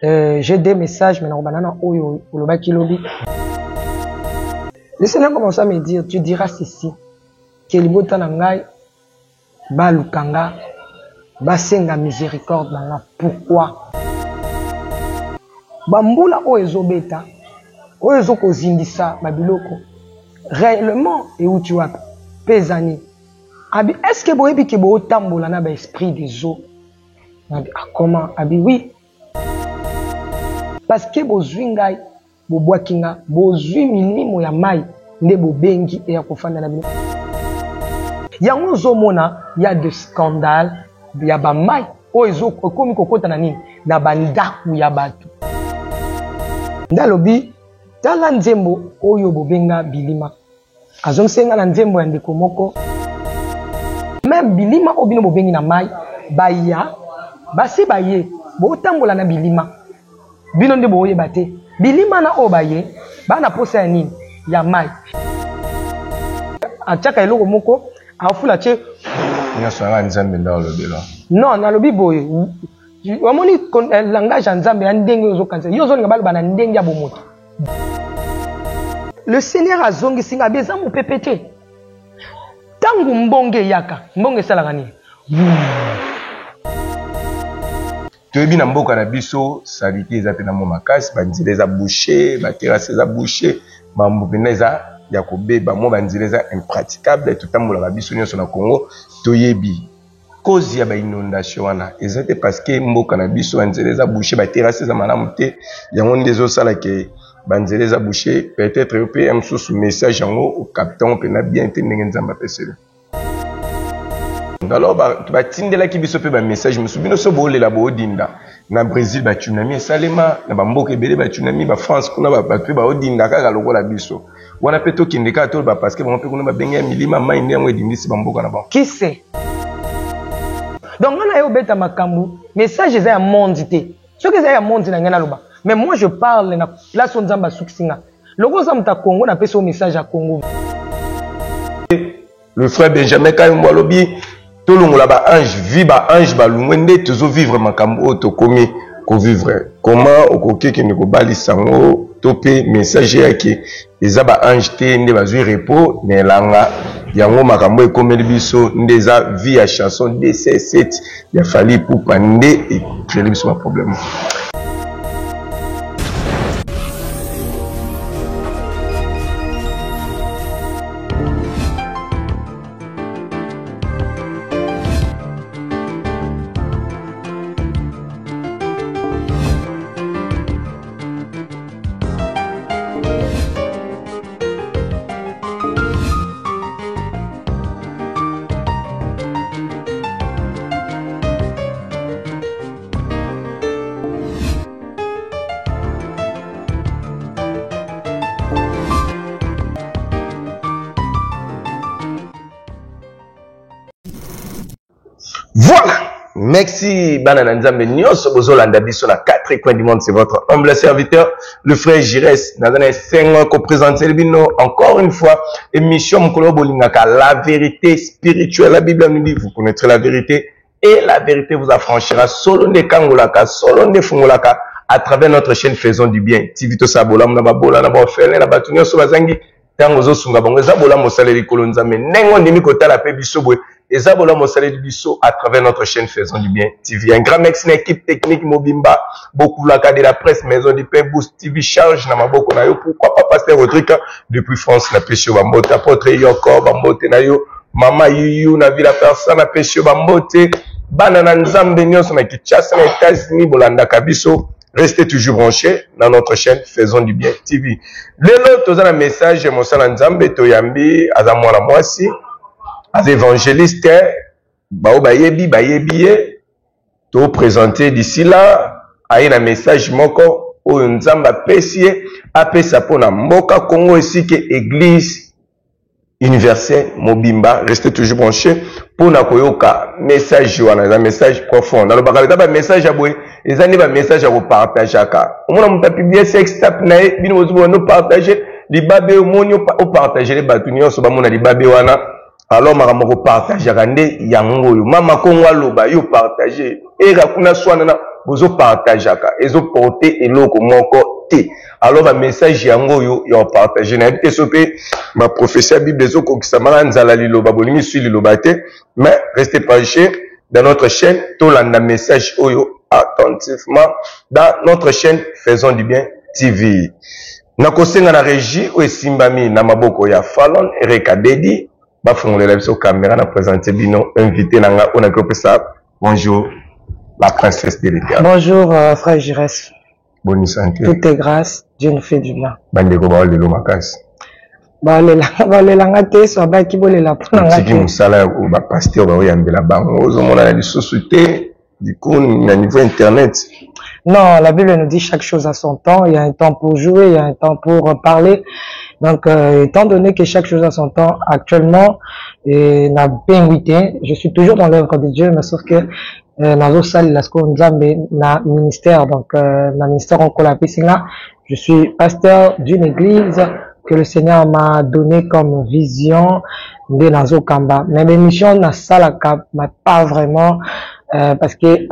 J'ai des messages, mais le Seigneur commence à me dire, tu diras ceci, que le bota nangai, ba lukanga, ba senga miséricorde nanga. Pourquoi? Bambula o ezobeta, o ezoko zindisa, babiloko. Réellement, et où tu as pesani. Abi, est-ce que boebi ke bo tambola na ba esprit des eaux? Abi, ah, comment? Abi, oui. Parce que bo zwingai, bo boakinga, bo zwi milimo ya mai, nde bo bengi e ya kofanda na bino. Yango zomona, il y a des scandales, il y a ba mai, o ezo komi kokota na nini, na bandaku ya batu. Ndalobi, tala nzembo oyo bobenga bilima. Azonsenga na nzembo ya ndeko moko. Même bilima obino bobengi na mai, baya, basi baye, bo tambola na bilima. Bino nde boye bate. Bilima na obaye, bana posa ya nini? Ya mai. Achaka eloko moko, afula che. Nyosanga nzambe nda olobela. Non, na lobi boye. Wamoni langage ya nzambe ya ndenge ozo kanza. Yo zo linga balo bana ndenge ya bomoto. Le Seigneur a zongi singa beza mu pepete. Tangu mbonge yaka, mbonge salaka nini? Toyebi na mboka na biso salite eza pe na mo makasi banzile eza bouché, ba terrasse eza bouché, bambupena eza ya kobeba mo banzile eza impraticable totambola ba biso nyonso na Congo toyebi cause ya ba inondation wana eza te parce que mboka na biso banzile eza bouché, ba terrasse eza malamu te yango ndezo sala ke banzile eza bouché, peut-être yo pe am sous message yango au capitaine pe na bien te ndenge nzamba pesele. Alors ba tindela ki biso pe ba message musubino so bolela bo odinda na Brésil ba tsunami esalema na ba mboka ebele ba tsunami ba France kuna ba pe ba odinda kaka lokola biso wana pe to kindeka to ba parce que ba pe kuna ba benga milima mai ndi yango edindisi ba mboka na ba qui sait. Donc on a eu beta makambu message eza ya monde te ce que eza ya monde na ngana loba mais moi je parle na place on nzamba sukisinga loko za mta Congo na pesa message à Congo. Le frère Benjamin Kayumba lobi tout le monde là-bas ange vit ba ange ba lungwende toujours vivre makambo to komi ko vivre comment okoke ki ne ko bali sango topé message yake eza ba ange te nde bazui repos ne langa yango makambo ekomeli biso ndeza vie ya chanson DC7 ya fali pour pande et créer biso un problème. Voilà. Merci Banana Nzambe Nyos Bozolanda biso na 4 coins du monde, c'est votre humble serviteur le frère Jires Nazana 5 ko présenter bino encore une fois émission Mukolo Bolingaka la vérité spirituelle. La Bible nous dit vous connaîtrez la vérité et la vérité vous affranchira. Solo ne kangolaka solo ne fungolaka à travers notre chaîne Faisons du bien. Tivito sabola na babola na ba ofele na batunyo so bazangi tango zo sunga bango zabola mosaleli kolonzame nengo ndimi kotala pe biso boy. Et ça, voilà, mon salut biso à travers notre chaîne Faisons du bien TV. Un grand merci à l'équipe technique Mobimba, beaucoup la de la presse, Maison du Pain, Boost TV, Charge, na maboko na yo, pourquoi pas passer au truc, depuis France, na pêche bambote, apôtre Yoko, bambote na yo, Mama Yuyu, na villa personne, na pêche bambote, banana nzambe nyonso na Kinshasa, na États-Unis, bolanda kabiso. Restez toujours branchés dans notre chaîne Faisons du bien TV. Lelo, tous un message, mon salut nzambe, toyambi, azamwana mwasi. As évangélistes, to présenter d'ici là, a un message moko, ou nzamba pesie, apesa pona mboka Congo ici que église universelle Mobimba, restez toujours branchés, pour na koyoka message wana, un message profond. Dans le bagage, un message à boy, les années un message à vous partager ka. On a mon publié sex tap nae, bino nous partager, les babé au monio au partager les batunions, so ba mona les babé wana. Alors makamoko partager kande yango yo mama Kongo loba yo partager et rakuna swana bozo partageaka ezo porter eloko moko te. Alors un message yango yo partager na bité sopé ma professeur Bible ezo kokisa mala nzala liloba bolingi su liloba te, mais restez branchés dans notre chaîne tolanda message oyo attentivement dans notre chaîne Faisons du bien TV. Nakosenga na régie o esimbami na maboko ya Fallon Ereka Dedi ba fongolela biso caméra na présenter bino invité nanga on a gropé ça. Bonjour la princesse de l'Éternel. Bonjour frère Giresse. Bonne santé. Tout est grâce, Dieu nous fait du bien. Bandeko ba lelo makasi. Ba lelanga te so ba ki bolela pona ngaki. Tiki musala o ba pasteur ba oyambela bango ozomona na lisusuté du coup na niveau internet. Non, la Bible nous dit chaque chose à son temps. Il y a un temps pour jouer, il y a un temps pour parler. Donc, étant donné que chaque chose a son temps, actuellement, je suis toujours dans l'œuvre de Dieu, mais sauf que na ministère, donc na ministère en Kolapissina, je suis pasteur d'une église que le Seigneur m'a donné comme vision de Nazo Kamba. Mais mes missions na salaka m'a pas vraiment parce que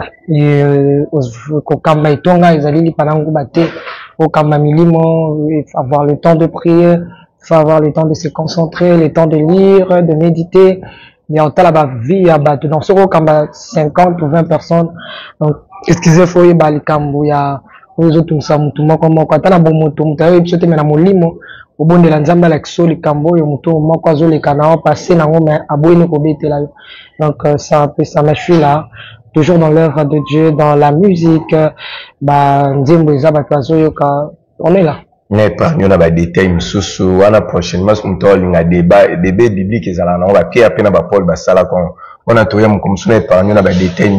au Kamba itonga izali panangu bate au Kamba milimo, avoir le temps de prier, il faut avoir le temps de se concentrer, le temps de lire, de méditer. Mais en temps la vie à battre dans ce Kamba 50 ou 20 personnes. Donc excusez faut y bali kambu ya aux autres ça mutu moko moko atana bon mutu mutayo bisote mena molimo obondela nzamba la kisoli kambo yo mutu moko azoleka na passer na ngoma aboyini ko betela. Donc ça me suis là toujours dans l'œuvre de Dieu, dans la musique, on est là. Mais par nous, on a des détails, on a prochainement, on a débat biblique, on a Pierre, on a Paul, on a tout comme ça, par nous, on a des détails,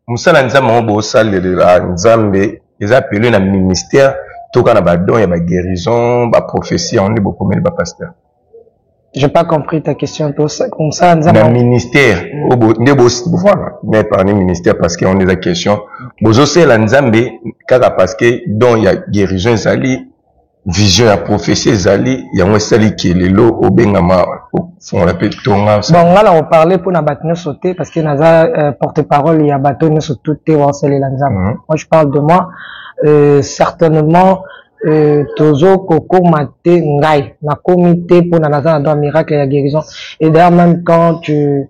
Moussa Nzamba, on a salle de la Nzambe, ils appellent un ministère, tout cas, on a don, il y a ma guérison, ma prophétie, on est beaucoup mieux, pasteur. J'ai pas compris ta question comme ça. Dans le ministère, voilà, mais par le ministère parce qu'on a des questions. Vous aussi la Nzambe, parce que dans il y a guérison zali, vision à prophétie zali, il y a un sali qui est le lot au bengama, on l'appelle tonga. Bon, là on parlait pour na battre sauter parce que naza porte-parole il y a bateau nous sauter voir c'est la Nzambe. Moi je parle de moi, certainement. Tozo koko mate ngai na comité pour na dans miracle et la guérison. Et d'ailleurs même quand tu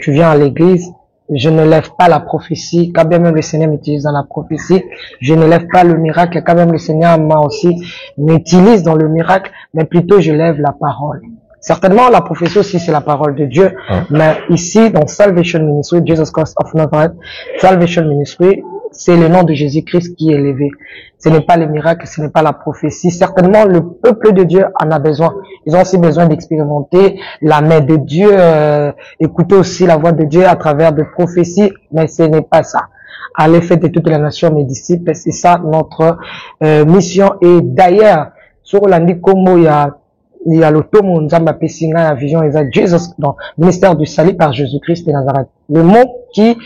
viens à l'église, je ne lève pas la prophétie, quand même le Seigneur m'utilise dans la prophétie, je ne lève pas le miracle, quand même le Seigneur m'a aussi m'utilise dans le miracle, mais plutôt je lève la parole. Certainement la prophétie aussi c'est la parole de Dieu, mais ici dans Salvation Ministry, Jesus Christ of Nazareth, Salvation Ministry, c'est le nom de Jésus-Christ qui est élevé. Ce n'est pas le miracle, ce n'est pas la prophétie. Certainement, le peuple de Dieu en a besoin. Ils ont aussi besoin d'expérimenter la main de Dieu, écouter aussi la voix de Dieu à travers des prophéties, mais ce n'est pas ça. Allez, faites de toutes les nations mes disciples, c'est ça notre mission. Et d'ailleurs, sur l'Andi Kombo, il y a l'automo Nzamba Pessinga, la vision, il y a Jesus, dans le ministère du salut par Jésus-Christ de Nazareth. Le mot qui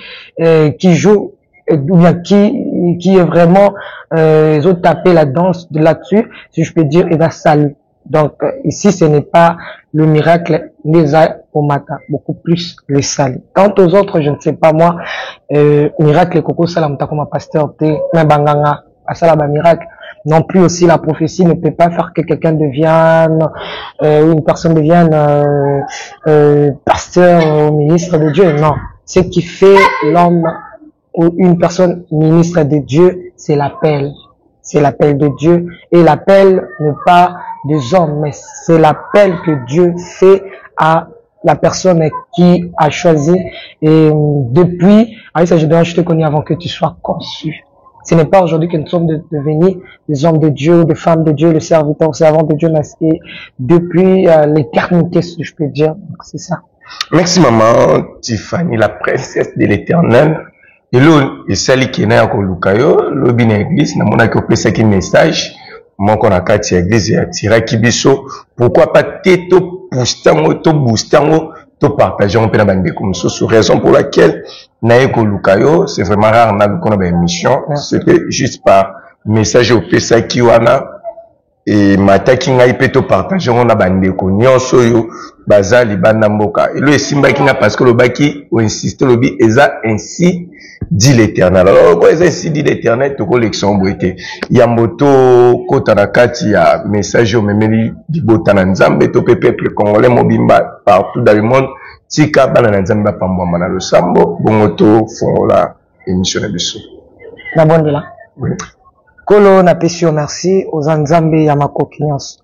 joue ou bien qui est vraiment ils ont tapé la danse de là-dessus, si je peux dire, et va salut. Donc ici ce n'est pas le miracle les au matin, beaucoup plus le salut. Quant aux autres, je ne sais pas moi, miracle koko salam ta comme pasteur te mais banganga asala ba miracle. Non plus aussi la prophétie ne peut pas faire que quelqu'un devienne une personne devienne pasteur ou ministre de Dieu. Non, ce qui fait l'homme ou une personne ministre de Dieu, c'est l'appel. C'est l'appel de Dieu. Et l'appel n'est pas des hommes, mais c'est l'appel que Dieu fait à la personne qui a choisi. Et depuis, je te connais avant que tu sois conçu. Ce n'est pas aujourd'hui que nous sommes devenus des hommes de Dieu, des femmes de Dieu, le serviteur, servant de Dieu, mais c'est depuis l'éternité, si je peux dire. C'est ça. Merci maman Tiffany, la princesse de l'Éternel. Et là, et celle qui est née à Kolukayo, l'obine église, n'a mon pesa qui message, moi qu'on a quatre églises et attira kibiso, pourquoi pas teto boostango, to partager un peu la bande comme ça, sur raison pour laquelle nae Kolukayo, c'est vraiment rare, n'a qu'on a une émission, c'était juste par message au pesa qui wana, et mataki ngai pe to partager on a bandeko nyonso yo bazali banda mboka elo esimbaki nga parce que le baki ou insister lobi eza ainsi dit l'Éternel. Alors quoi ainsi dit l'Éternel to collection boité yamboto kota na kati ya message o memeli dibota na nzambe to peuple congolais mobimba partout dans le monde tika bana na nzambe pambwa mana lo sambo bongoto fongola émission na biso na bondela. Oui. Kolo na pesio merci aux Nzambe ya makoki nyonso.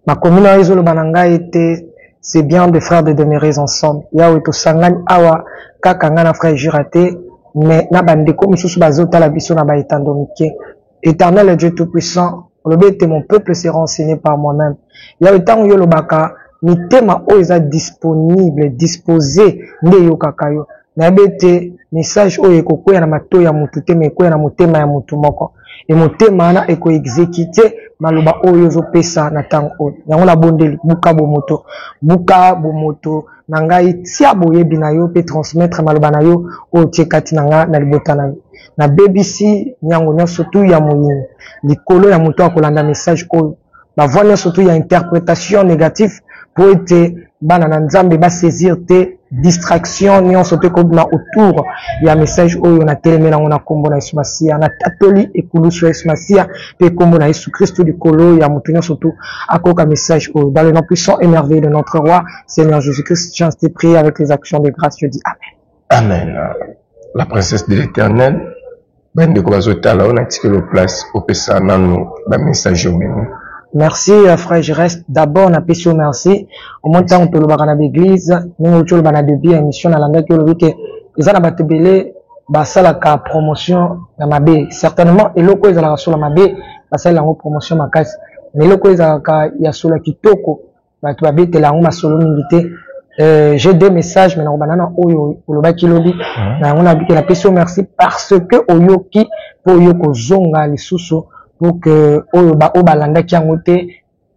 Makomina ezolo bananga était c'est bien de frères de demeurer ensemble. Ya to sangani awa kaka ngana frère juraté mais na bandeko misusu bazota la biso na ba etandomike. Éternel Dieu tout puissant, le bête mon peuple sera enseigné par moi-même. Ya temps yo lobaka mitema o eza disponible disposé nde yo kakayo. Na bête message o ekokwea na mato ya mutu te me ekokwea na motema ya mutu moko. Et motema na eko exécuter maloba oyo zo pesa na tango oyo yango la bondeli buka bomoto na ngai tia boyebi na yo pe transmettre maloba na yo o tiekati na nga na libota na yo na BBC nyango nyonso tu ya moyini likolo ya moto akolanda message oyo bavoi nyonso tu ya interprétation négative po ete bana na nzambe basaisir te distraction nyonso te kobima autour ya message oyo na telemena ngona kombo na Yesu Masia na tatoli ekulusu Yesu Masia pe kombo na Yesu Christ du kolo ya mutu nyonso tu akoka message oyo dans le nom puissant et merveilleux de notre roi Seigneur Jésus-Christ. Je t'ai prié avec les actions de grâce, je dis amen. Amen. La princesse de l'Éternel ben dekozota la on a tiré le place au pesa nanu ba message au menu. Merci frère, je reste d'abord na pesio merci au moins tant to lobaka na l'église ningo tolo bana de bien émission na langa ke lobike eza na batebele basala ka promotion na mabe certainement eloko eza la solo mabe basala ngo promotion makasi mais eloko eza ka ya solo kitoko batu babetela ngo masolo mingite j'ai des messages mais na banana oyo lobaki lobi na ngona bike na pesio merci parce que oyoki po yoko zonga lisusu pour que oyo balanda ki angote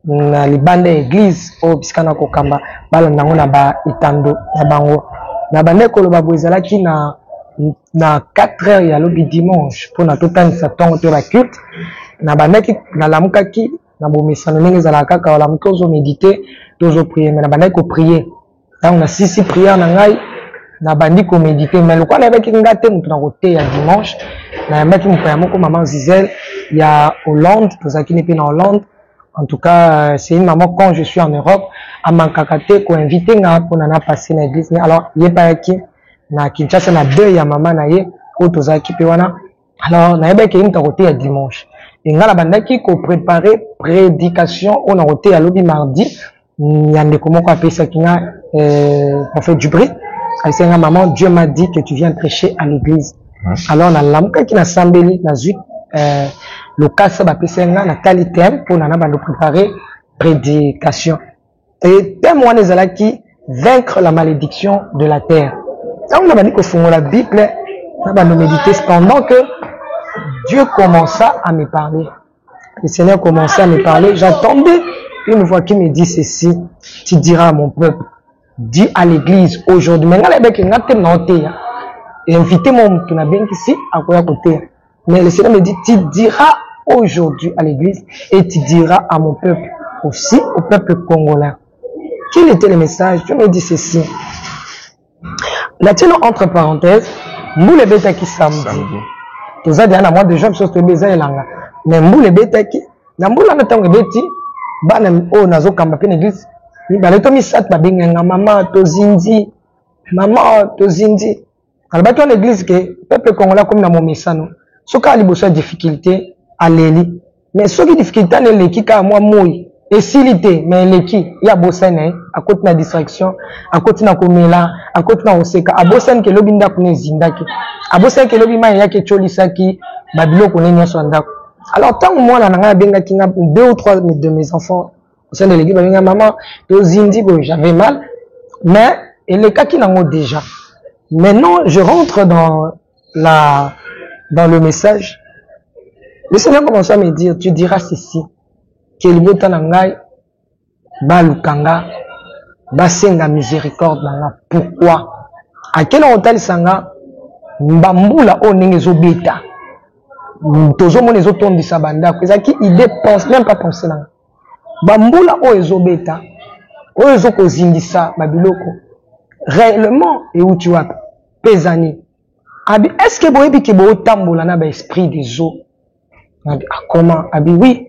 na libanda église o biskana ko kamba balanda ngona ba itando na bango na bande ko loba bozala ki na 4h ya lobi dimanche pour na total sa tongo to la culte na bande ki na lamuka ki na bomisano ndenge za la kaka wala mko zo méditer tozo prier mais na bande ko prier donc na sisi prière na ngai na bandi ko méditer mais lokwa na baki ngate mutu na kote ya dimanche na yambaki mukaya moko maman Zizel il y a Hollande, tozaki nepe na Hollande. En tout cas, c'est une maman quand je suis en Europe, à Mankakate ko invité nga pour nana passer na église. Mais alors, yé pa yaki na Kinshasa na deux ya maman na ye ko tozaki pe wana. Alors, na yeba ki nta kote ya dimanche. Et nga la bandaki ko préparer prédication on a kote ya lobi mardi. Yande ko moko apesa kinga prophète Djibri. Aïsenga maman, Dieu m'a dit que tu viens prêcher à l'église. Alors, na lamka ki na sambeli na zuit le cas ça va passer na tali thème pour nana ba préparer prédication et thème wana ezala qui vaincre la malédiction de la terre. Ça on a dit que fongo la Bible na ba méditer pendant que Dieu commença à me parler. Le Seigneur commençait à me parler, j'entendais une voix qui me dit ceci, tu diras à mon peuple, dis à l'église aujourd'hui maintenant les bec ngate na oteya et inviter mon tuna benki si akoya côté. Mais le Seigneur me dit, tu diras aujourd'hui à l'église et tu diras à mon peuple, aussi au peuple congolais. Quel était le message? Je me dis ceci. Là, tu entre parenthèses, nous les bêta qui samedi. Tous les ans, moi, des gens qui sont bêta et langa. Mais nous les bêta qui, dans nous, la temps que bêti, banem o nazo kamba pe l'église. Ni baleto mi sat ba benga maman to zindi. Maman to zindi. Alors, bah, toi, l'église que peuple congolais comme dans mon message. Ce qui a des difficultés à l'éli. Mais ce qui est difficulté à l'éli, qui a moi mouille, et s'il était, mais l'éli, il y a bossane, à côté de la distraction, à côté de la comela, à côté de la oseka, à bossane que l'obinda kone zindaki, à bossane que l'obima ya ke cholisaki, babilo kone nyaswandako. Alors, tant que moi, là, n'a benga qui n'a 2 ou 3 de mes enfants, au sein de l'église, benga maman, to zindi, j'avais mal, mais, et les cas qui n'en ont déjà. Maintenant, je rentre dans le message, le Seigneur commence à me dire, tu diras ceci, que le botan nangai, ba lukanga, ba senga miséricorde nanga. Pourquoi? À quel hôtel sanga, mbambula o nengezo beta, tozo monezo tondi sabanda, qui il dépense même pas penser nanga. bambula oezo beta oezo ko zindisa babiloko réellement et où tu as pesani abi est-ce que boyebi ke bo tambola na ba esprit des eaux abi comment abi oui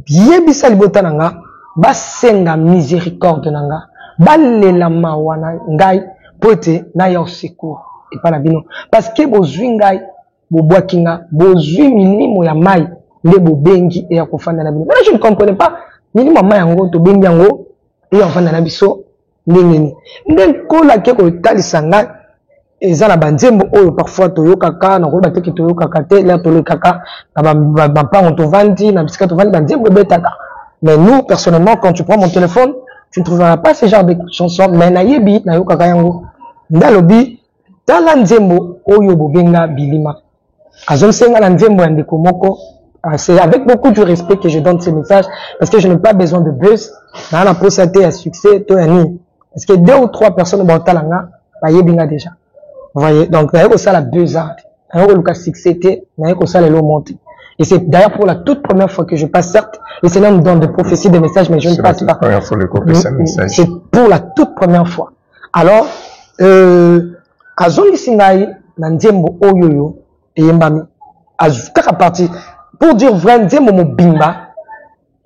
yebisa libota nanga basenga miséricorde nanga balela mawana ngai pote na ya secours et pas la bino parce que bozwi ngai bobwakinga bozwi milimo ya mai nde bobengi e ya kofanda na bino mais je ne comprenais pas milimo ya mai yango to bengi yango e ya kofanda na biso ndengeni nde kola ke ko talisa ngai eza na banzembo oyo parfois toyokaka na koyeba teke toyokaka te l'air tolekaka na bampango tovandi na bisika tovandi banzembo ebetaka mais nous personnellement quand tu prends mon téléphone tu ne trouveras pas ce genre de chansons mais nayebi nayokaka yango ndalobi tala nzembo oyo bobenga bilima azomsenga na nzembo ya ndeko moko c'est avec beaucoup de respect que je donne ces messages parce que je n'ai pas besoin de buzz na na possibilité à succès to yani parce que 2 ou 3 personnes vont talanga bayebinga déjà. Vous voyez, donc, il y a ça la buzzard. Il y a succès, il y a ça les lots montés. Et c'est d'ailleurs pour la toute première fois que je passe, certes, le Seigneur me donne des prophéties, des messages, mais je ne passe pas. C'est pour la toute première fois. Alors, Azongi Sinai, Nandembo Oyoyo, et Mbami, Azukaka parti, pour dire vrai, Nzembo Mobimba,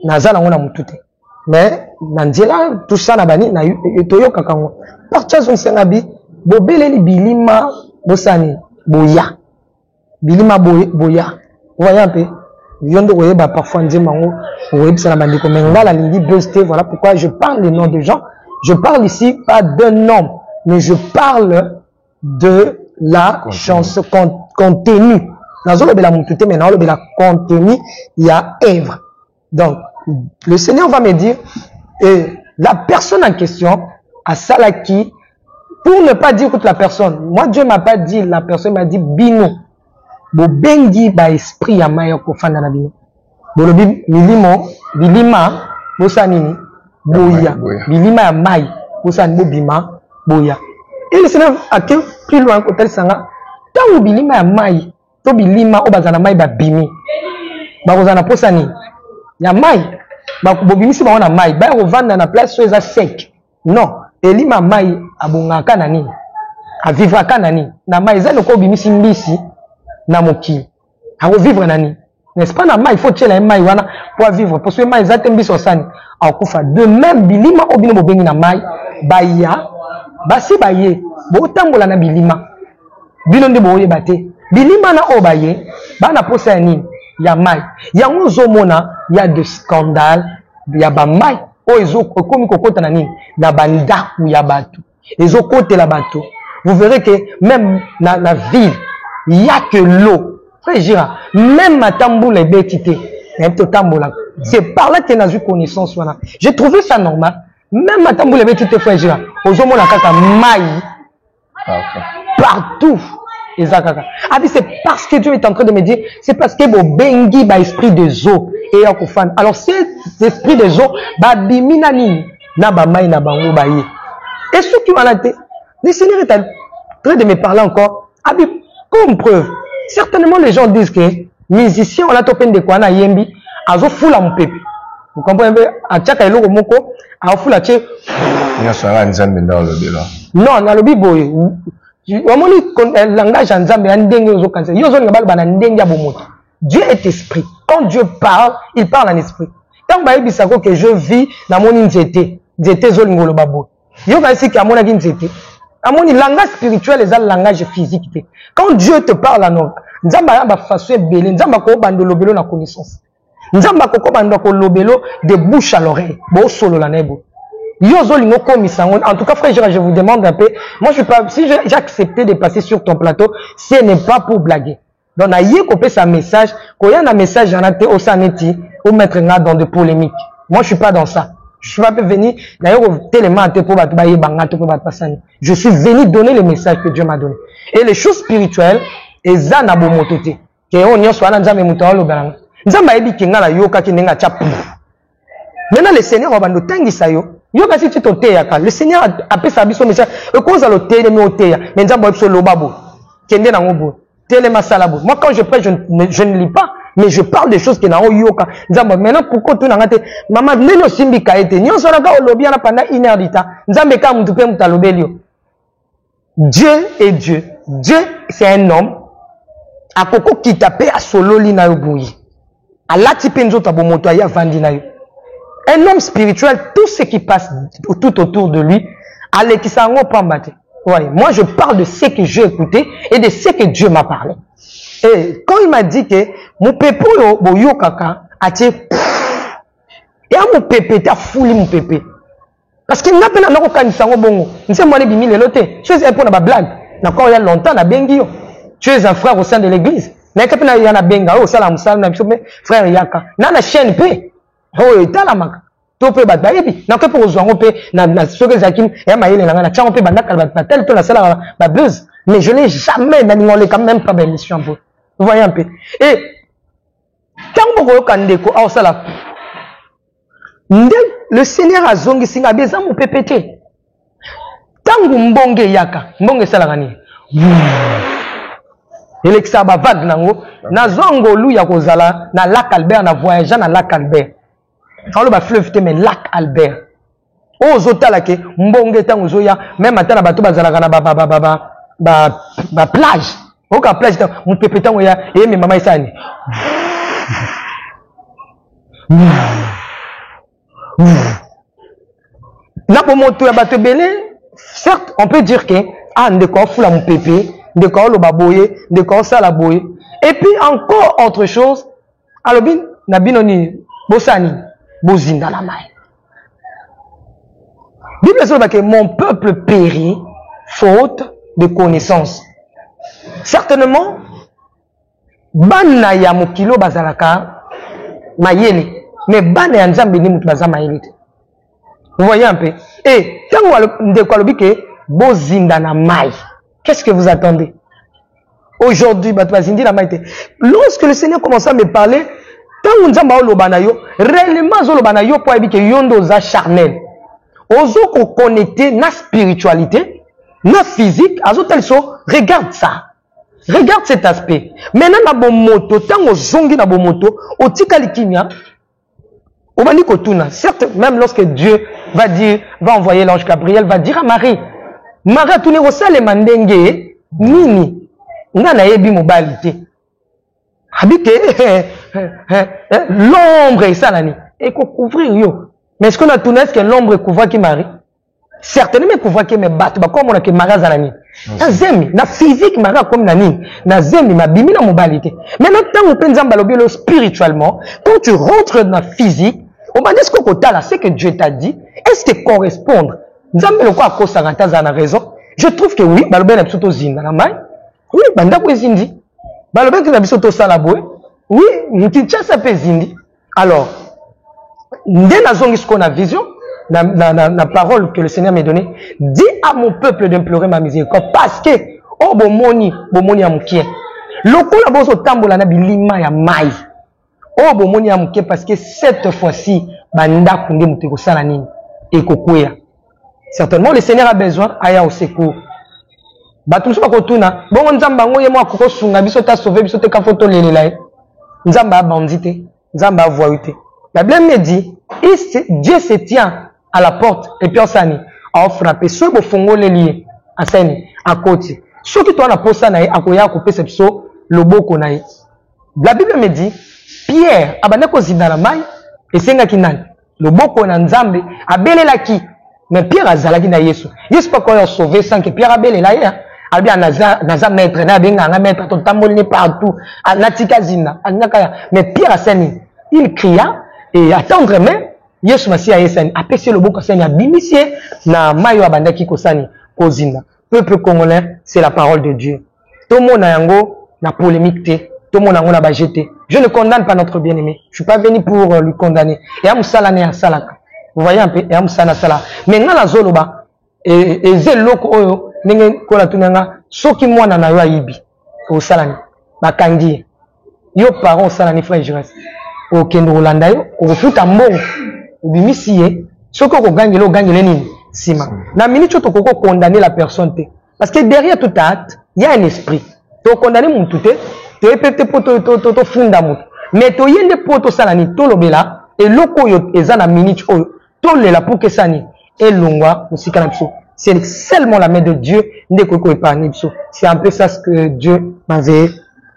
Nazala on a moutouté. Mais, Nandela, tout ça, Nabani, na Toyo Kakango. Parti Azongi Sinai, bobeleli bilima bosani boya bilima boya voyez un peu yondo koyeba parfois nzemango oyebisa na bandeko mengala lingi buste voilà pourquoi je parle des noms de gens je parle ici pas d'un nom mais je parle de la chanson contenu nazolo bela mutute mais nazolo bela contenu il y a œuvre donc le Seigneur va me dire la personne en question a salaki. Pour ne pas dire toute la personne, moi Dieu m'a pas dit, la personne m'a dit bino. Bo bengi ba esprit ya mayo ko fanda na bino. Bolobi milimo, bilima, bosanini, boya. Bilima ya mai, bosani bobima, boya. Et le Seigneur a été plus loin que tel sanga. Tant bilima ya mai, to bilima o bazana mai ba bimi. Ba kozana posani. Ya mai, ba bobimisi ba wana mai, ba rovanda na place so eza sec. Non. Elima mai abungaka na nini avivaka na nini na mai eza loko bimisi mbisi na mokili ako vivre na nini n'est-ce pas na mai il faut tiela mai wana pour vivre parce que mai eza te mbisi osani akufa de même bilima obino bobengi na mai baya basi baye botambola na bilima bino nde boyeba te bilima na obaye bana posa ya nini ya mai yango ozomona ya de scandale ya ba mai oyo komi kokota na nini na bandaku ya bato ezokotela bato vous verrez que même na ville il y a que l'eau frère Gira même matambula ebetite c'est par là que j'ai eu connaissance wana j'ai trouvé ça normal même matambula ebetite frère Gira ozomona kaka mai partout ezakaka abi c'est parce que Dieu est en train de me dire c'est parce que bo bengi ba esprit des eaux et ya kofana alors cet esprit des eaux ba bimina nini na ba mai na bango ba ye et ceux qui wana te le Seigneur est en train de me parler encore abi comme preuve certainement les gens disent que musicien on a topé de quoi na yembi azo fula mpepe vous comprenez a tchaka eloko moko a fula che nyasanga nzambe na lobela non na lobi boye wamoni langage en Nzambe ya ndenge ozokanisa yo zonga balo bana ndenge ya bomoto Dieu est esprit quand Dieu parle il parle en esprit tant ba yebisako que je vis na moni nzete zolingolo babo yo kasi ki amona ki nzete amoni langage spirituel et langage physique te quand Dieu te parle en Nzamba ya ba façon belé Nzamba ko bando lobelo na connaissance Nzamba ko bando ko lobelo de bouche à l'oreille bo solo la nebo. En tout cas, frère, je vous demande un peu. Moi, si j'ai accepté de passer sur ton plateau, ce n'est pas pour blaguer. Donc, on a coupé sa message. Quand il y a un message, au saneti, ou mettre dans des polémiques. Moi, je suis pas dans ça. Je suis pas venu, d'ailleurs, je suis venu donner le message que Dieu m'a donné. Et les choses spirituelles, et ça n'a pas mototé. Maintenant, le Seigneur va nous tenir. Le Seigneur a appelé sa biso message. Moi, quand je prie, je ne lis pas. Mais je parle des choses qui n'ont yoka. Maintenant, pourquoi tu n'as pas maman, neno simbi kaete. Nyon sonaka au lobby pendant 1 heure d'ita. Nzambe ka mutupe mutalobelio. Dieu est Dieu. Dieu, c'est un homme. A koko qui tape à solo li na yobuyi. A la tipe nzota bomoto ya vandi na yo. Un homme spirituel, tout ce qui passe tout autour de lui, allez qui s'en pambate. Ouais, moi je parle de ce que j'ai écouté et de ce que Dieu m'a parlé. Et quand il m'a dit que mon pépé yo kaka a été et mon pépé t'as foulé mon pépé parce qu'il n'a pas n'a aucun sango bongo. Nous sommes allés bimile loté. Tu es pour na blague. D'accord, il y a longtemps na bengi yo. Tu es un frère au sein de l'église. Na kapena ya na benga au salam salam na frère yaka. Na chaîne pe. Oh, et t'as la marque. Topé bat baïbi. N'a que pour ouvrir pe na soke zakim et maïle na na champe banda kalbat tel to la sala ba buzz. Mais je n'ai jamais n'animé quand même pas bénédiction pour. Vous voyez un peu. Et tant que kandeko au sala. Le Seigneur a zongi singa beza mu PPT. Tangu mbonge yaka, mbonge sala gani. Elexa ba vague nango na zongo lu ya kozala na lac Albert na voyager na lac Albert. Quand le ba fleuve te mais lac Albert. O zotala ke mbonge tangu zoya même atana bato bazala na ba plage. Oka plage mu PPT tangu ya e me mama isani. Na pomoto ya bato belé, certes on peut dire que ah ndeko fula mon pépé, ndeko lo baboye, ndeko sala boye. Et puis encore autre chose, alobin na binoni bosani bozinda la mai. Bible dit que mon peuple périt faute de connaissance. Certainement bana ya mokilo bazalaka mayele, mais bana ya nzambe ni mutu bazama mayele. Vous voyez un peu. Et qu'est-ce que vous attendez? Aujourd'hui, lorsque le Seigneur commence à me parler, réellement, charnel. Ozo connecté na spiritualité, na physique, regarde ça. Regarde cet aspect. Maintenant, na bon moto, tango zongi na bon moto, otika likimia. Certes, même lorsque Dieu va envoyer l'ange Gabriel, va dire à Marie, Marie, tu n'es pas le mandenge, nini, n'a ebi mobilité. Habite, l'ombre est ça, nani, et couvrir yo. Mais est-ce qu'on a tout est-ce que l'ombre couvre qui Marie? Certainement, couvre qui me bat, comme on a que Marie Zanani. Na zemi, na physique, Marie comme nani, na zemi, ma bimi na mobilité. Maintenant, tant on peut nous spirituellement, quand tu rentres dans la physique, on va dire ce que Dieu t'a dit, est-ce que correspondre? Je trouve que oui, oui, oui, alors, dès la vision, la parole que le Seigneur m'a donnée, dis à mon peuple d'implorer ma miséricorde, parce que, oh, bomoni amoukie, loko la bozo tambola na bilima ya mai. Oh, bomoni amoukie, parce que cette fois-ci, banda kunde muteko sala nini, et kokuya. Certainement, le Seigneur a besoin, aya au secours. Batumso bakotuna, bon nzamba ngoye mo akoko sunga biso ta sauver biso te ka photo lelelaye. Nzamba bandité, nzamba voyouté. La Bible me dit, Dieu se tient à la porte et puis on s'ani a frappé ceux qui font les liés à sani à côté. Ceux qui tournent à posa naï à koya couper ce pso le boko naï. La Bible me dit, Pierre abaneko zindala mai et senga kinan le boko na nzambe abele la ki mais Pierre azalaki na Yesu. Yesu pas quoi sauver sans que Pierre abele la ya. Albia naza maître na benga nga maître to tambolini partout anatika zina anaka mais Pierre asani il cria et attendre mais Yesu Masia yesani apesi le boko sani abimisie na mayo abandaki kosani kozina. Peuple congolais, c'est la parole de Dieu. Tout le monde a yango na polémique te, tout le monde a yango na bajete. Je ne condamne pas notre bien-aimé. Je suis pas venu pour lui condamner. Et amusala ne asalaka. Vous voyez un peu et amusana sala. Mais ngala zoloba et zeloko oyo nenge kola tunanga soki mwana na yo ayibi o salani bakangi yo parents salani frère Jérès o kendo Holanda yo o futa mbongo obimisiye soki ko gangelo gangele nini sima na minute to koko condamner la personne te parce que derrière tout acte il y a un esprit to condamner mon tout te répéter pour to funda mutu mais to yende poto salani to lobela et loko yo ezana minute oyo to lela pour que sani et longwa musika na biso. C'est seulement la main de Dieu n'est que épargner biso. C'est un peu ça ce que Dieu m'avait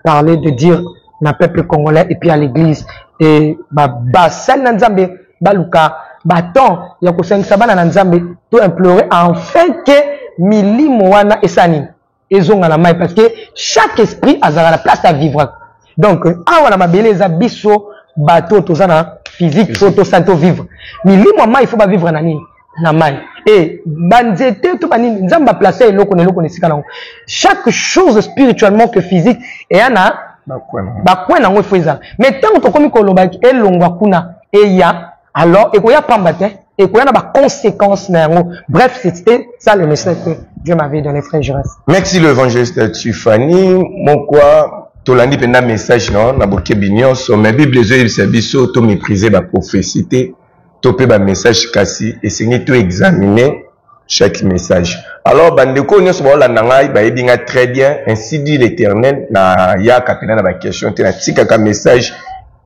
parlé de dire na peuple congolais et puis à l'église et ba sel na nzambe baluka baton ya ko sengisa bana na nzambe to implorer enfin que milimo wana esani ezonga na mai parce que chaque esprit a la place à vivre. Donc awa na mabele za biso bato tozana physique photo santo vivre milimo mai il faut ba vivre na nini na mai et banzete to banini nzamba placer eloko ne sika nango chaque chose spirituellement que physique et ana bakwe nango faut ça mais tant to komi koloba elongwa kuna et ya alors et koya pamba te et koya na ba conséquences na yango. Bref, c'était ça le message que Dieu m'avait donné, frère Jérès. Merci l'évangéliste Tufani mon quoi tolandi penda message non na bokebi nyonso mais bible ezo c'est biso to mépriser ba prophétie topé ba message kasi et c'est tout examiner chaque message. Alors bandeko nyonso ba olanda ngai ba yebinga très bien ainsi dit l'Éternel na ya kapena na ba question te na tika ka message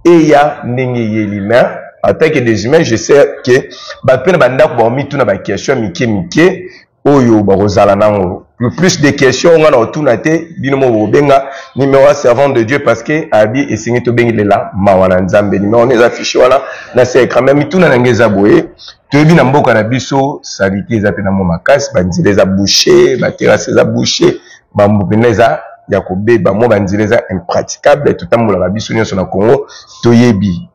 et ya ndenge yelima en tant que des humains je sais que ba pena banda ko ba mitu na ba question mike oyo ba rozala nango le plus de questions on a autour na te bino mo benga numéro servant de Dieu parce que abi esengi to bengi lela mawana nzambe numéro on les affiché wala na c'est écran même tout na ngeza boye to bi na mboka na biso salite za pe na mo makasi banzile za boucher ba terrasse za boucher ba mbineza ya kobeba mo banzile za impraticable tout amola ba biso nyonso na Congo to yebi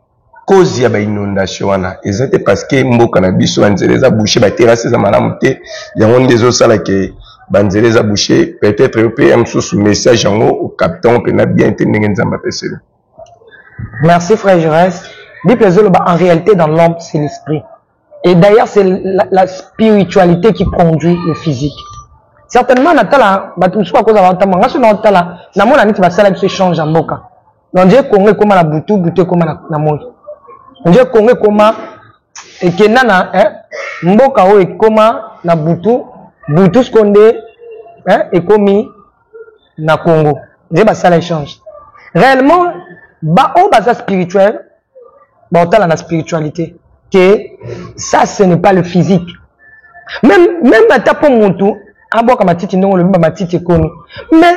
cause ya ba inondation wana ezate parce que mboka na biso banzile za boucher ba terrasse za malamu te yango ndezo sala ke banzele za boucher peut-être un sous message au capitaine peut na bien entendre nzamba peselo. Merci frère Jérès. Bible en réalité dans l'homme c'est l'esprit. Et d'ailleurs c'est la spiritualité qui conduit le physique. Certainement natala batumsu kwa cause avant tamanga so natala na mona niti basala biso change en mboka. Donc Dieu Congo comme la butu comme na moi. Dieu Congo comme et kenana mboka o e koma na butu Boutou Skonde et commis na Congo. J'ai basa l'échange. Réellement, au basa spirituel, on a la spiritualité. Que ça, ce n'est pas le physique. Même à tapo montou, à boire comme matiti non le même matiti connu. Mais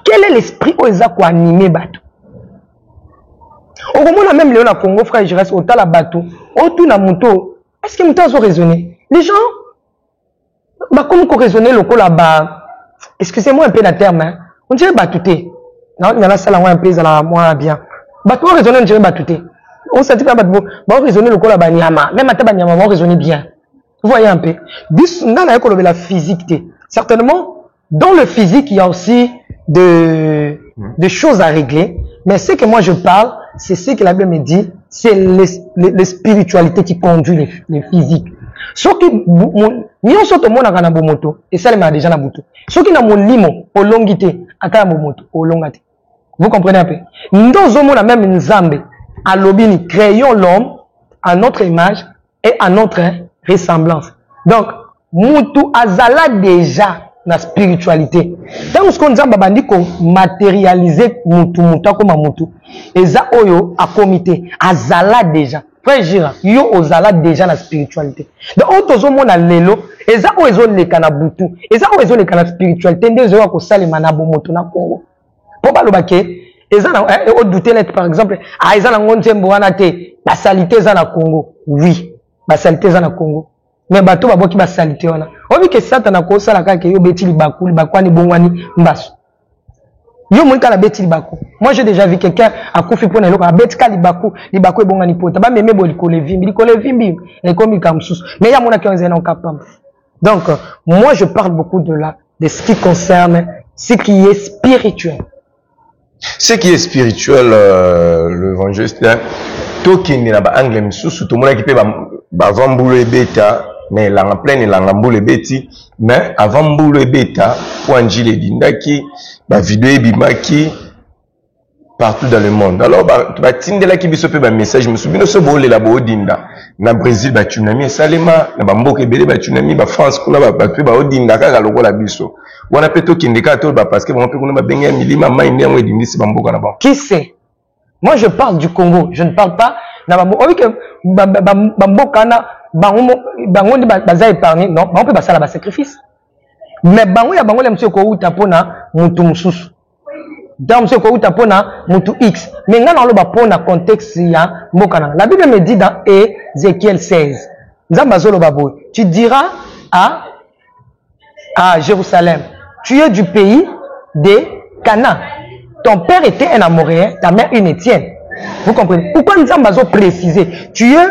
quel est l'esprit où ils ont animé bateau? Au moment là même Léon Congo frère, je reste au tala bateau, au tout na moto. Est-ce que nous avons raisonné? Les gens bah comme qu'on raisonnait le coup là-bas, excusez-moi un peu la terme, hein. On dirait batouté. Non, il y en a ça là, un peu, ça là, moi bien. Bah toi raisonner, on dirait batouté. On s'est dit pas batouté. Bah on raisonnait le coup là-bas, nyama. Même à ta nyama, on raisonnait bien. Vous voyez un peu. Bis, on a la physique. Certainement, dans le physique, il y a aussi de choses à régler. Mais ce que moi je parle, c'est ce que la Bible me dit, c'est les spiritualités qui conduit les physiques. Ce qui nous sommes au na bomoto et ça les déjà na butu. Ce qui na molimo au longité ata bomoto au longate. Vous comprenez un peu? Nous sommes la même nzambe à lobini créons l'homme à notre image et à notre ressemblance. Donc mutu azala déjà na spiritualité. Tant ce qu'on zamba bandi ko matérialiser mutu comme mutu. Eza oyo a comité azala déjà. Frère Gira, yo ozala déjà la spiritualité. Donc, on mona lelo, eza o ezo leka na butu, eza o ezo leka na spiritualité, nde ezo ko salema na bomoto na Congo. Po ba lobake, eza na o douter net par exemple, eza na ngonzembo wana te, ba salité eza na Congo. Oui, ba salité eza na Congo. Mais bato ba boki ba salité wana. Obi ke satana ko sala ka ke yo beti libakwani bongwani mbaso. Yo mon kala beti libaku. Moi j'ai déjà vu quelqu'un à Kofi pour nelo ka beti kala libaku e bongani pota ba meme bo likole vimbi et comme comme sous. Mais ya mona ki on zena capable. Donc moi je parle beaucoup de ce qui concerne ce qui est spirituel. Ce qui est spirituel l'évangéliste toki ni na ba angle misusu to mona ki pe ba vambulu ebeta mais la en pleine la ngambulu ebeti mais avant mbulu ebeta pour anjile dindaki ba vidéo ebimaki partout dans le monde. Alors, batindela ki biso pe ba message, me souviens so bo le la bo dinda. Na Brésil ba tsunami salema, na ba mboka ebele ba tsunami, ba France kuna ba pe ba odinda kaka lokola biso. Wana pe to kindeka to ba parce que bon pe kuna ba benga milima mai ndi amwe dindisi ba mboka na ba. Qui sait? Moi je parle du Congo, je ne parle pas na ba mboka que ba mboka na bango ndi baza épargné, non, ba peut ba sala ba sacrifice. Mais bango ya bango le monsieur ko uta pona mutu mususu. Dans ce qu'on a mutu X. Mais dans le pona contexte ya mbokana. La Bible me dit dans Ézéchiel 16. Tu diras à Jérusalem, tu es du pays de Canaan. Ton père était un Amoréen, ta mère une Étienne. Vous comprenez? Pourquoi nous avons précisé? Tu es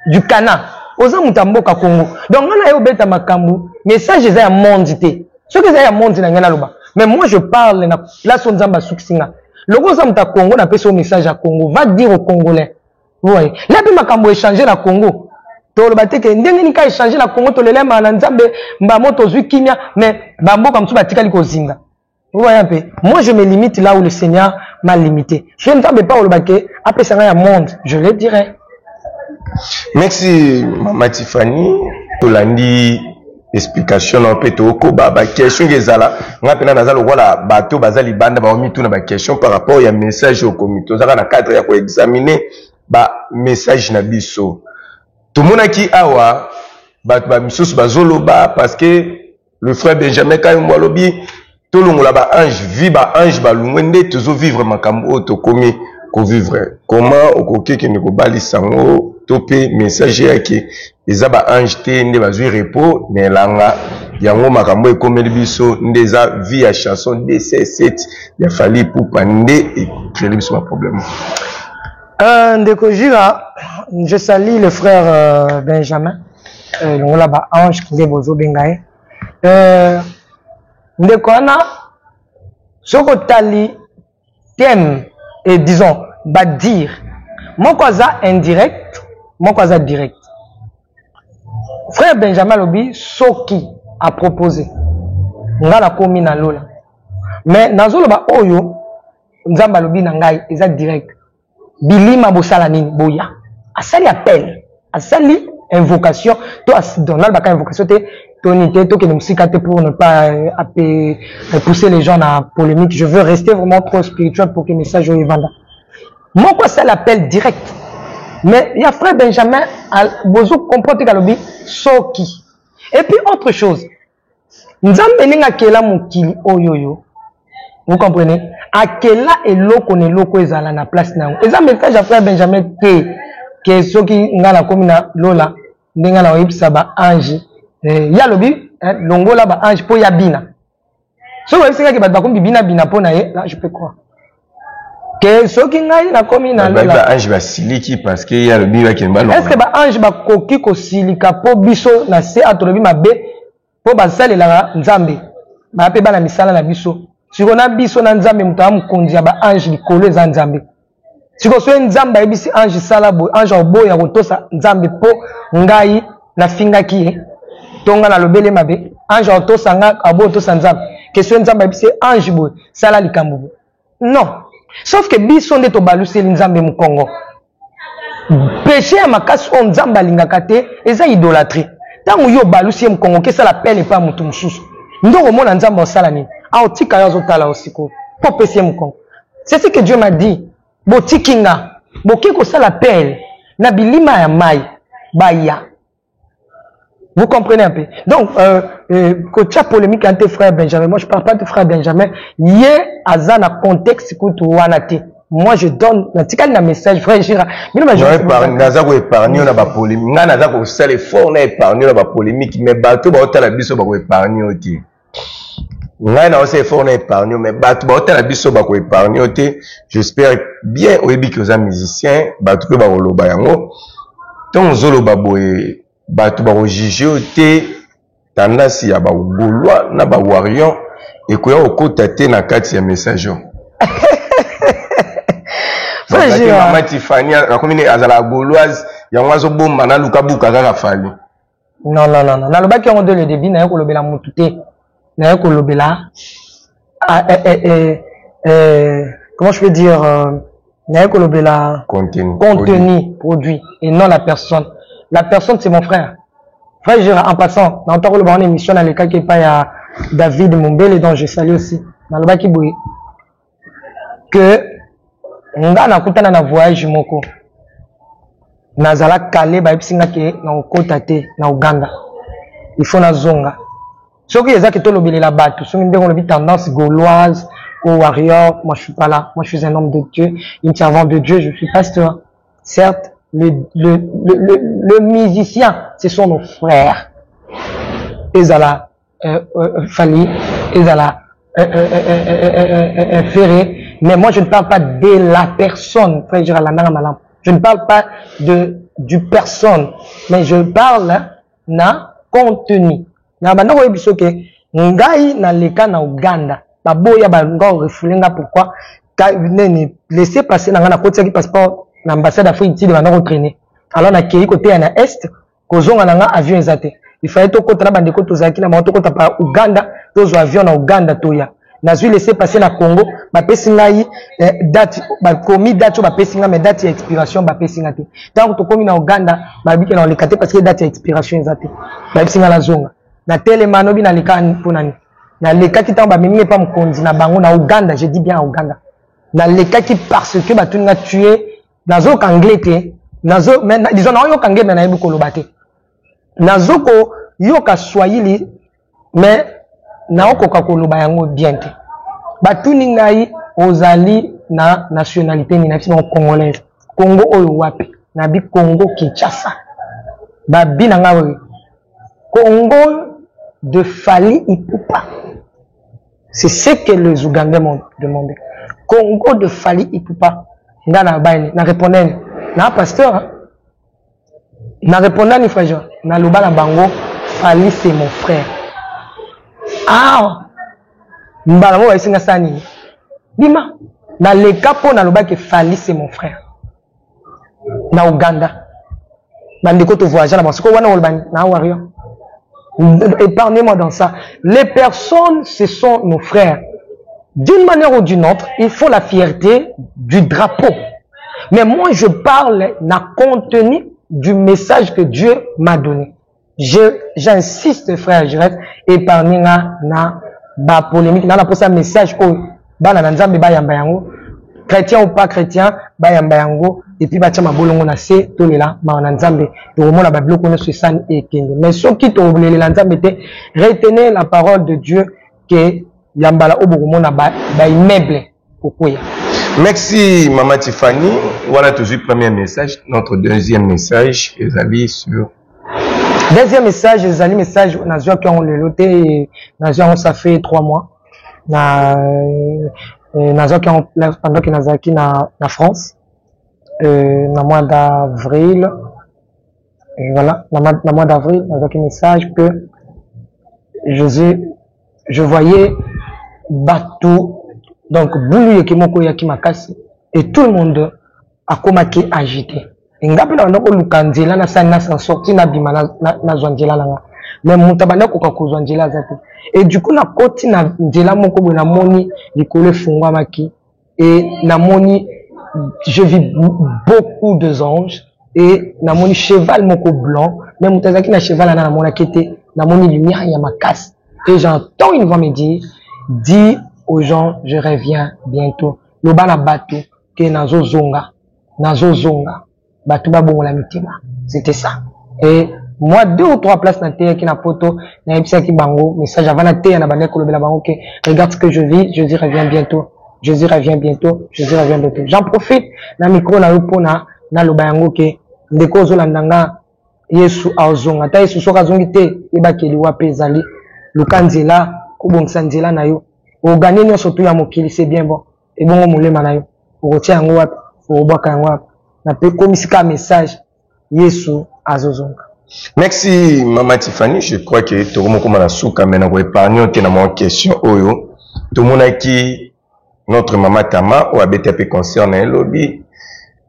du Canaan. Oza mutamboka Congo. Donc on a eu beta makambu. Message est à mondité. Ce que c'est à mondité na loba. Mais moi je parle là son zamba succès. Le gros zamba Congo n'a pas son message à Congo. Va dire aux Congolais. Vous voyez. Là puis makambo échanger la Congo. To le batte que ndenge ni ka échanger la Congo to le lema na nzambe mba moto zui kimia mais bambo comme tu batika liko zinga. Vous voyez un peu. Moi je me limite là où le Seigneur m'a limité. Je ne t'en pas au baquet après ça un monde, je le dirai. Merci Maman Tiffany Tolandi explication un peu toko ba question ezala nga pena nazalo wala bato bazali banda ba omi tuna ba question par rapport ya message au comité ozaka na cadre ya ko examiner ba message na biso tomona ki awa ba misusu bazoloba parce que le frère Benjamin Kayumba lobi tolongola ba ange vi ba ange ba lungwende tozo vivre makambo to komi ko vivre comment okoki ke ne ko balisango topé message yake eza ba ange te nde bazwi repos ne langa yango makambo ekomeli biso ndeza via chanson DC7 ya fali pour pande et créer biso un problème. Ndeko Jira, je salue le frère Benjamin on là ba ange nde bozo bengaye ndeko ana soko tali thème et disons ba dire moko za indirect moko za direct. Frère Benjamin Lobi, Soki a proposé. Ngala komi na lola. Mais nazolo ba oyo nzamba lobi na ngai eza direct. Bilima bosala nini boya. Asali appel, asali invocation, to donal baka invocation te tonité to ke musika te pour ne pas pousser les gens à polémique. Je veux rester vraiment trop spirituel pour que le message au vanda. Moi quoi ça l'appel direct. Mais il y a frère Benjamin, Bozo comprend que Soki. Et puis autre chose, Nzambe ninga kela mukili oyoyo. Vous comprenez? Akela et loko ne loko ezala na place na. Eza message à frère Benjamin que Soki ngala komi na lola ndenga na oyibisa ba ange. Ya lobi longola ba ange po ya bina. So vous savez que ba komi bina bina po na ye, là je peux croire. Que ce qui n'a pas commis dans le ba ange ba siliki parce que ya le biba ki mbalo. Est-ce que ba ange ba koki ko silika po biso na se atolobi mabe po ba salela nzambe ba pe bana misala na biso. Siko na biso na nzambe mutamu kondia ba ange likolo za nzambe. Siko so nzambe ebisi ange sala bo ange oboya kotosa nzambe po ngai na finga ki tonga na lobele mabe ange otosa nga abo tosa nzambe. Que so nzambe ebisi ange bo sala likambo. Non. Sauf que biso nde to baluseli nzambe mu Congo. Péché ya makasi on nzamba lingaka te eza idolâtrie. Tango yo balusi mu Congo ke ça l'appelle pas mutu mususu. Ndoko mona nzamba osala nini? A otika yo zotala osiko. Po péché mu Congo. C'est ce que Dieu m'a dit. Botikinga, bokiko ça l'appelle na bilima ya mai baya. Vous comprenez un peu. Donc, quand tu as polémique entre frère Benjamin, moi je ne parle pas de frère Benjamin, il y a un contexte que tu as. Moi je donne un message, frère Gira. Mais je vais épargner, je épargner la polémique. Je vais faire épargner la polémique, mais bateau va être la biso va épargner aussi. J'espère bien au début que vous êtes musicien, bateau va oloba yango. Tant zoloba boye bato ba juger te tendance ya ba Gaulois na ba Warion et ko ya okota te na kati ya message. Maman Tiffany akomine azala Gauloise yango azo bomba na luka buka kaka fali. Non. Na lobaki on de le début na ko lobela mutu te. Na ko lobela comment je peux dire, contenu, produit, et non la personne. La personne, c'est mon frère. Frère, en passant, dans le émission, dans le cas qui est pas, il y a David Mombele, dont je salue aussi, dans le bas qui bouille, que, on a un voyage, moko. Nazala Kale, ba epsinga ke, na okota te, na Uganda. Il faut na zonga. Ce qui est que tout le la batte, ce qui est tendance gauloise, au warrior, moi je suis pas là, moi je suis un homme de Dieu, une servante de Dieu, je suis pasteur. Certes, le musicien, ce sont nos frères. Ezala Fali, Ezala Ferré, mais moi je ne parle pas de la personne, frère Gérald Malam. Je ne parle pas du personne, mais je parle na contenu. Na banda ko ebiso ke ngai na leka na Uganda. Baboya ba ngo refulenga pourquoi laisser passer na ngana koti ki passeport na ambassade d'Afrique ti de banda ko traîner. Alors na kei côté na est kozonga na nga avion ezate. Il fallait to kota na bande ko tozaki na moto kota pa Uganda, tozo avion na Uganda toya. Na zui laisser passer na Congo, ba pesi ngai date ba komi date ba pesi ngai mais date expiration ba pesi ngate. Tant to komi na Uganda, ba biki na lekate parce que date expiration ezate. Ba pesi ngai la zonga. Na telemano bi na leka ponani. Na leka ki tamba mimi pas mkonzi na bango na Uganda, je dis bien à Uganda. Na leka ki parce que ba tunga tué nazo kanglete, nazo mais disons na yo kangle mais na yebu kolobate. Nazo ko yo ka swahili mais na okoka koloba yango bien te. Batuni ngai ozali na nationalité ni nation congolaise. Congo oyo wapi? Na bi Congo Kinshasa. Ba bi na ngawe. Congo de Fali Ipupa. C'est ce que les Ougandais m'ont demandé. Congo de Fali Ipupa. Na répondé, na pasteur, na répondé, frère, na loba na bango, Fali c'est mon frère. Ah! Mbalamo wa isinga sani. Bima, na le capo na loba que Fali c'est mon frère. Na Uganda. Bandeko to voyager là-bas. Ce qu'on voit na warrior. Épargnez-moi dans ça. Les personnes, ce sont nos frères. D'une manière ou d'une autre, il faut la fierté du drapeau. Mais moi, je parle d'un contenu du message que Dieu m'a donné. J'insiste, frère, je reste épargnez-moi na polémique. Dans la pour ça message, chrétien ou pas chrétien, et puis batia mabolongo na se tolela ba na nzambe to mona ba biloko na sesani ekende mais soki to obelela nzambe te retenez la parole de Dieu que yambala oboko mona ba immeuble kokoya. Merci maman Tiffany, voilà toujours premier message. Notre deuxième message ezali sur deuxième message ezali message nazio qui on le loté nazio ça fait 3 mois nazio qui on pendant que nazaki na France. Dans mois d'avril, voilà, dans mois d'avril, avec un message que je voyais bateau, donc boulou qui moko ya ki makasi, et tout le monde a commencé à agiter. Et ngapi na ndoko lukanzela na sana sans sortir na bima na zwanzela langa. Mais mutabana ko ka zwanzela zate. Et du coup na koti na nzela moko bo na moni likole fungwa maki et na moni je vis beaucoup de anges et na moni cheval moko blanc même mutazaki na cheval na mona kete na moni lumière ya makas et j'entends une voix me dire dis aux gens je reviens bientôt le bana bato ke nazo zonga bato ba bongola mitima c'était ça et moi 2 ou 3 places na terre qui na poto na episa ki bango message avant na terre na bande ko lobela bango ke regarde ce que je vis je dis reviens bientôt. Jésus revient bientôt, Jésus revient bientôt. J'en profite, na micro na upona na lobayango ke ndeko zolandanga Yesu azonga. Ta Yesu soka zongi te ebakeli wape ezali. Lukanzela kubongisa nzela na yo. Ogane nyonso tu ya mokili c'est bien bon. Et bongo molema na yo. Okotia yango wape, obwaka yango wape. Na pe komisika message Yesu azozonga. Merci maman Tiffany, je crois que tout le monde comme na souka mais na ko épargner te na mon question oyo. Tout le monde qui notre maman Tama ou ABTP concerne un lobby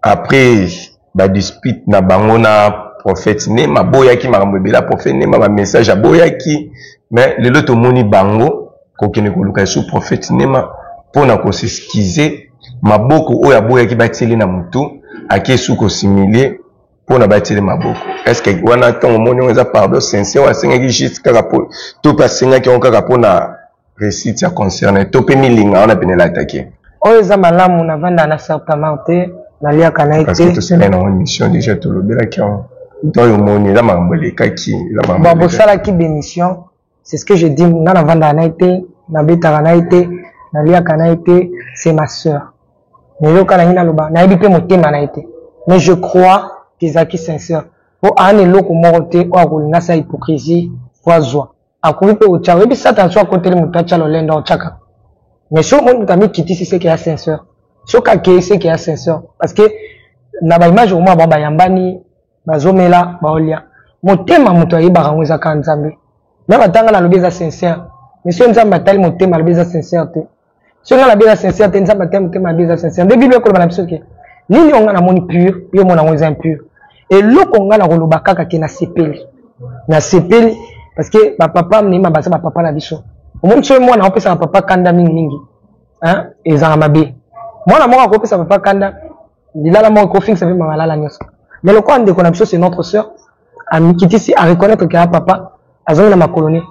après ba dispute na bango na prophète Nema boyaki makambo bela prophète Nema ba message a boyaki mais le loto moni bango ko kene ko luka sous prophète Nema pour na ko s'excuser maboko oyo aboya ki bateli na mutu akesu ko similer pour na bateli maboko. Est-ce que wana tango moni eza pardon sincère wa senga ki juste kaka po to pa senga ki on kaka po na récit ya concerné to pe milinga on a peine l'attaquer. Oyo eza malamu na vanda na certainement te na lia kana été. Parce que to c'est une mission déjà to lobela ki on to yo moni la mambole kaki la mambole. Bon sala ki bénédiction, c'est ce que je dis na vanda na été, na beta na été, na lia kana été, c'est ma sœur. Mais yo kana ngina loba na yebi pe motema na été. Mais je crois qu'ils sont sincères. Pour aller loko morote ou akolinga sa hypocrisie poizwa. Akobi pe ocha webi satan so akote le mutacha lolenda ochaka. Mais so mon mutami kiti si c'est qu'il y a sincère. So ka ke c'est qu'il y a sincère parce que na ba image au moins ba yambani bazomela baolia. Motema muto ayeba ngweza ka nzambe. Na batanga na lobeza sincère. Mais so nzamba tali motema lobeza sincère te. So na lobeza sincère te nzamba tali motema lobeza sincère. De Bible ko ba na biso ke. Nini on a moni pur, yo mona ngweza impur. Et loko on a la roloba kaka ke na sepeli. Na sepeli parce que papa mnima basa papa na biso. Omuntu so mwana opesa papa kanda mingi. Hein? Ezanga mabe. Mwana moko akopesa papa kanda dilala moko ko fixe avec malala nyoso. Mais le quoi ndeko na biso c'est notre sœur. Amikitisi à reconnaître que papa azonga na makolonie.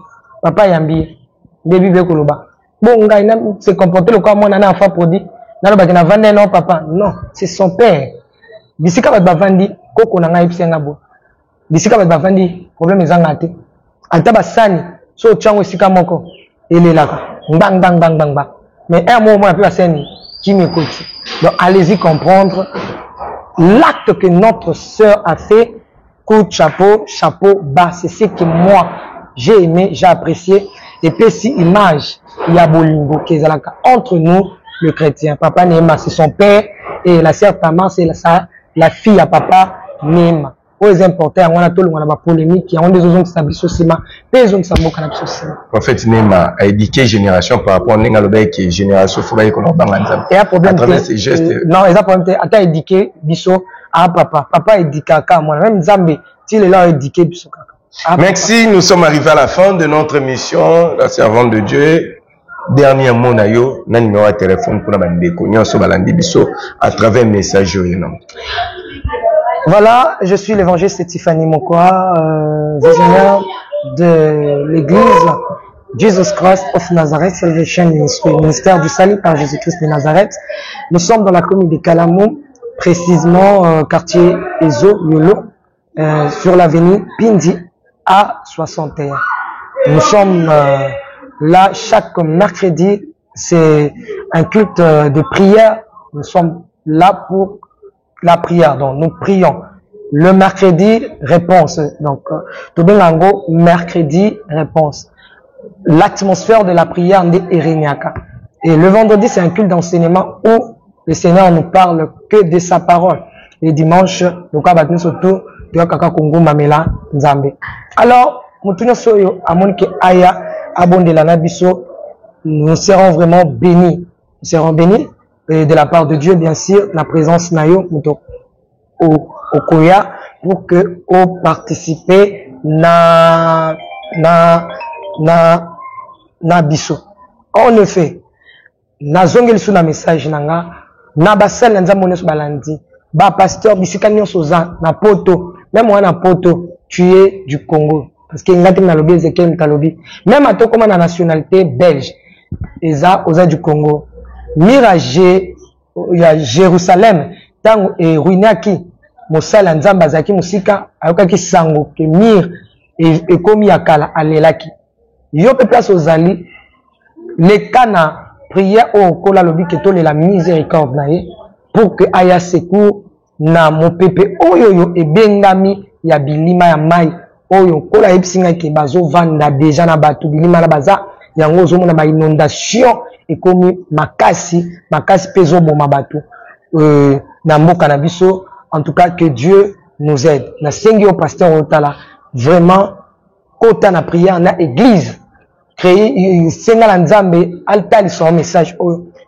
Papa yambi. Debi be koloba. Bon ngai na se comporter le quoi mwana na enfant produit. Na ba na vendre non papa. Non, c'est son père. Bisika ba vandi koko na ngai psenga bo. Bisika ba vandi problème ezanga te. Ata basani so chango sika moko elelaka. Bang bang bang bang bang. Mais un moment on a pu passer qui m'écoute. Donc allez-y comprendre l'acte que notre sœur a fait. Coup de chapeau, chapeau bas. C'est ce que moi j'ai aimé, j'ai apprécié. Et puis si image il y a bolingo qui est entre nous le chrétien. Papa Néma c'est son père et la sœur Tama c'est la fille à papa Néma. Aux importés, on a tout le monde a polémique, il y a des gens qui s'habillent au ciment, des gens qui s'habillent au ciment. En fait, Néma a éduqué génération par rapport à Néma qui génération faut qu'on en parle ensemble. Et un problème à travers ces gestes. Non, il y a un problème. Attends, éduqué biso à papa. Papa éduqué à moi. Même Zambé, s'il est là éduqué biso. Merci, nous sommes arrivés à la fin de notre émission, la servante de Dieu. Dernier mot na yo, na numéro de téléphone pour la bande de so balandi biso à travers message yo. Voilà, je suis l'évangéliste Tiffany Mokwa, visionnaire de l'église Jesus Christ of Nazareth Salvation Ministry, ministère du salut par Jésus-Christ de Nazareth. Nous sommes dans la commune de Kalamou, précisément quartier Ezo, Yolo, sur l'avenue Pindi A61. Nous sommes là chaque mercredi, c'est un culte de prière. Nous sommes là pour la prière, donc nous prions. Le mercredi, réponse. Donc, Tobengango, mercredi, réponse. L'atmosphère de la prière n'est Ereniaka. Et le vendredi, c'est un culte d'enseignement où le Seigneur ne parle que de sa parole. Les dimanches, le Kabatni surtout, Kaka Kongo Mamela Nzambe. Alors, Moutounyo Soyo, Amonike Aya, Abondela Nabiso, nous serons vraiment bénis. Nous serons bénis. Et de la part de Dieu, bien sûr, la présence nayo au Koya pour que au participer na biso. En effet, na zongeli sous na message nanga na basal nza moneso balandi ba pasteur bisika nyonso za na poto même moi na poto tu es du Congo parce que ngati na lobi Ezekiel Talobi même atoko na nationalité belge eza oza du Congo. Mirage ya Jérusalem tango e ruinaki mosala nzamba zaki musika ayokaki sango ke mir e komi akala alelaki yo pe place ozali le kana prière au kola lobi ke tole la miséricorde na ye pour que aya secours na mopepe oyo e bengami ya bilima ya mai oyo kola ebisinga ke bazo vanda déjà na batu bilima na baza yango zo mona ba inondation et comme makasi peso boma batu na mboka na biso. En tout cas que Dieu nous aide. Na sengi au pasteur otala vraiment kota na prière na église créer senga la nzambe altali son message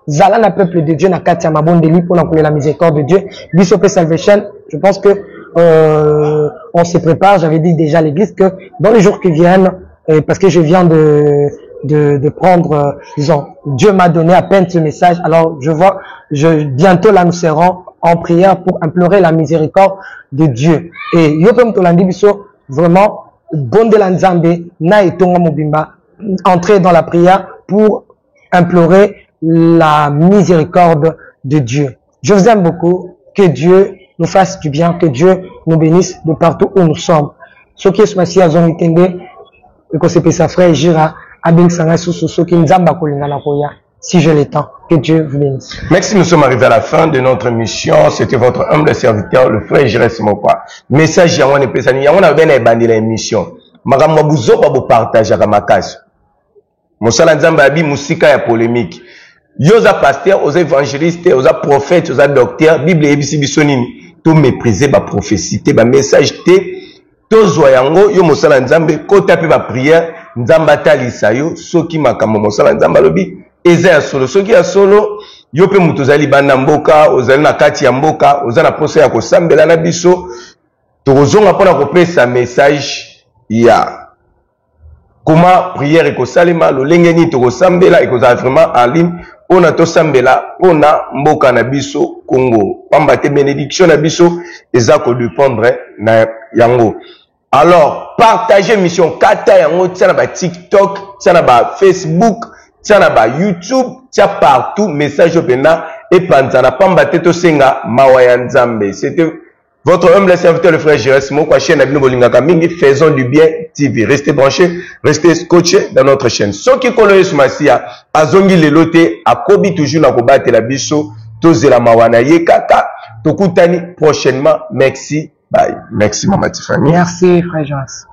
zala na peuple de Dieu na kati ya mabonde li pour la miséricorde de Dieu biso pe salvation. Je pense que on se prépare, j'avais dit déjà à l'église que dans les jours qui viennent parce que je viens de de prendre, disons, Dieu m'a donné à peine ce message. Alors, bientôt là, nous serons en prière pour implorer la miséricorde de Dieu. Et Yopem Tolandi Biso, vraiment, bon de la Nzambe, na etonga mobimba, entrer dans la prière pour implorer la miséricorde de Dieu. Je vous aime beaucoup. Que Dieu nous fasse du bien, que Dieu nous bénisse de partout où nous sommes. Ce qui est ce à zone itende, et que c'est sa frère Jira, abing sanga susu, ce qui nzamba kolingana koya. Si j'ai le temps, que Dieu vous bénisse. Merci, nous sommes arrivés à la fin de notre mission. C'était votre humble serviteur, le frère Jira Simopa. Message Yawon et Pesani, Yawon a bien ébandi l'émission. Magam Mabouzo, pas vous partager à Makash. Moussala Nzamba Abi, Moussika ya polémique. Yosa pasteur, aux évangélistes, aux prophètes, aux docteurs, Bible et Bisonini, tout mépriser ba prophétie, ba message té, to zoyango, yo mosala nzambe, ko tapé ba prière, nzamba talisa yo, soki makambo mosala nzamba lobi, eza ya solo, soki ya solo, yo pe mutozali banda mboka, ozali na kati ya mboka, ozali na poso ya kosambela na biso, tokozonga pona kopesa message ya comment prière et kosalema, lo lengeni tokosambela et kozala vraiment en ligne, on a to sambela, on a mboka na biso Congo. Pambate bénédiction na biso, eza ko dépendre na yango. Alors, partagez mission kata yango, tia na ba TikTok, tia na ba Facebook, tia na ba YouTube, tia partout, message opena, et panzana pambate to senga, mawaya nzambe. C'était votre humble serviteur, le frère Jira Simopa, chaîne Abino Bolingaka Mingi, faisons du bien TV. Restez branchés, restez scotchés dans notre chaîne. Ceux qui connaissent Masia, Azongi Lelote, Akobi toujours na kobate la biso, Tozela Mawana Yekaka, Tokutani prochainement. Merci. Bye. Merci, Maman Tiffany. Merci, frère Jonas.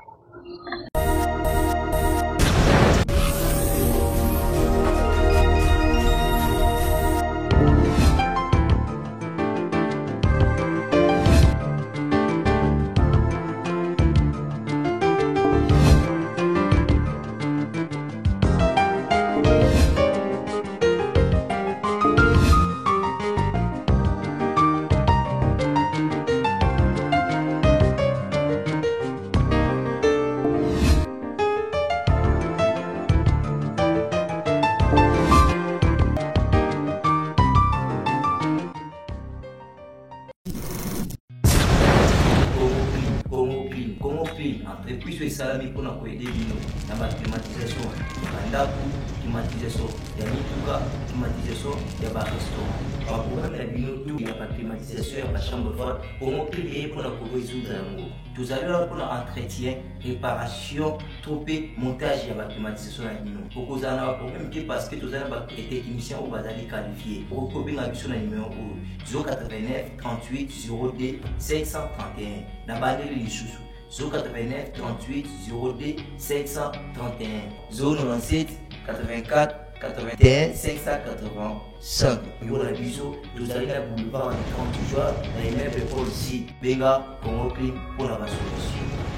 Entreprise esalami mpona koyede bino na baclimatisation ya ndako, climatisation ya mituka, climatisation ya barestaurant. Baprogramme ya bino tu ya baclimatisation ya bachambre forte omokili ye mpona koresoudre yango. Tozali wana mpona entretien, réparation, to mpe montage ya baclimatisation ya bino. Okozala na baproblème te parce que tozali na batechnicien oyo bazali qualifié. Okobenga biso na numéro oyo 089 38 02 531 na bandeli lisusu 089 38 02 531 097 84 81 585. Numéro la biso, nous allons à boulevard en 30 jours, dans les mêmes Paul ici, Benga, Congo Clim pour la solution.